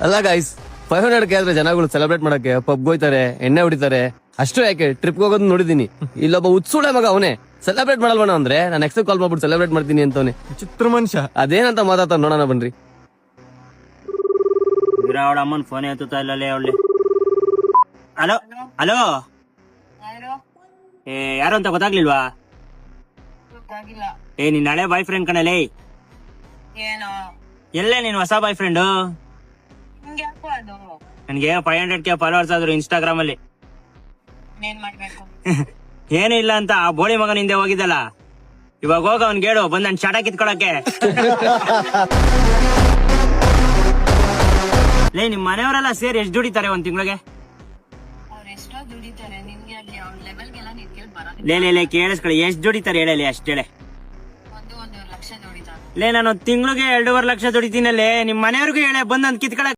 ಅಲ್ಲ ಗೈಸ್ 500 ಆದ್ರೆ ಜನಗಳು ಸೆಲೆಬ್ರೇಟ್ ಮಾಡಕ್ಕೆ ಪಬ್ಗೆ ಹೋಯ್ತಾರೆ, ಎಣ್ಣೆ ಹೊಡಿತಾರೆ. ಅಷ್ಟು ಯಾಕೆ ಟ್ರಿಪ್ ಹೋಗೋದು ನೋಡಿದೀನಿ. ಇಲ್ಲೊಬ್ಬ ಉತ್ಸುಳೆ ಮಗ ಅವನೇ ಸೆಲೆಬ್ರೇಟ್ ಮಾಡಲ್ವಣ ಅಂದ್ರೆ ನಾನು ಎಕ್ಸ್ ಕಾಲ್ ಮಾಡ್ಬಿಟ್ಟು ಸೆಲೆಬ್ರೇಟ್ ಮಾಡ್ತೀನಿ ಅಂತವನೆ. ಚಿತ್ರ ಮನುಷ್ಯ ಅದೇನಂತ ಮಾತಾಡ್ತಾ ನೋಡೋಣ ಬನ್ರಿ. ಅವಳ ಅಮ್ಮನ್ ಫೋನ್ ಎತ್ತುತ್ತಾ ಇಲ್ಲಲೇ ಅವಳೆ. ಹಲೋ ಹಲೋ, ಏ ಯಾರು ಅಂತ ಗೊತ್ತಾಗ್ಲಿಲ್ವಾ? ಏ ನಿನ್ ಹಳೆ ಬಾಯ್ ಫ್ರೆಂಡ್ ಕಣಲೇ. ಎಲ್ಲೇ ನಿನ್ ಹೊಸ ಬಾಯ್ ಫ್ರೆಂಡು? ನನ್ಗೆ 500K ಫಾಲೋವರ್ಸ್ ಆದ್ರು ಇನ್ಸ್ಟಾಗ್ರಾಮ್ ಅಲ್ಲಿ. ಏನು ಇಲ್ಲ ಅಂತ ಆ ಬೋಳಿ ಮಗನ ಹಿಂದೆ ಹೋಗಿದ್ದಲ್ಲ, ಇವಾಗ ಹೋಗ ಅವ್ನ್ ಗೇಡು ಬಂದ್ ನನ್ ಚಟ ಕಿತ್ಕೊಳಕ್ಕೆ. ಲೇ ನಿಮ್ ಮನೆಯವರೆಲ್ಲ ಸೇರಿ ಎಷ್ಟ್ ದುಡಿತಾರೆ ಒಂದ್ ತಿಂಗಳಿಗೆ? ಲೇ ಕೇಳಿಸ್ಕೊಳ್ಳಿ, ಎಷ್ಟ್ ದುಡಿತಾರೆ ಹೇಳಲಿ ಅಷ್ಟ್ ಹೇಳೆ. ಲೇ ನಾನು ತಿಂಗಳಿಗೆ 2.5 ಲಕ್ಷ ದುಡಿತೀನಲ್ಲೇ, ನಿಮ್ ಮನೆಯವ್ರಿಗೂ ಹೇಳೆ ಬಂದ್ ನನ್ ಕಿತ್ಕೊಳಕ್ಕೆ.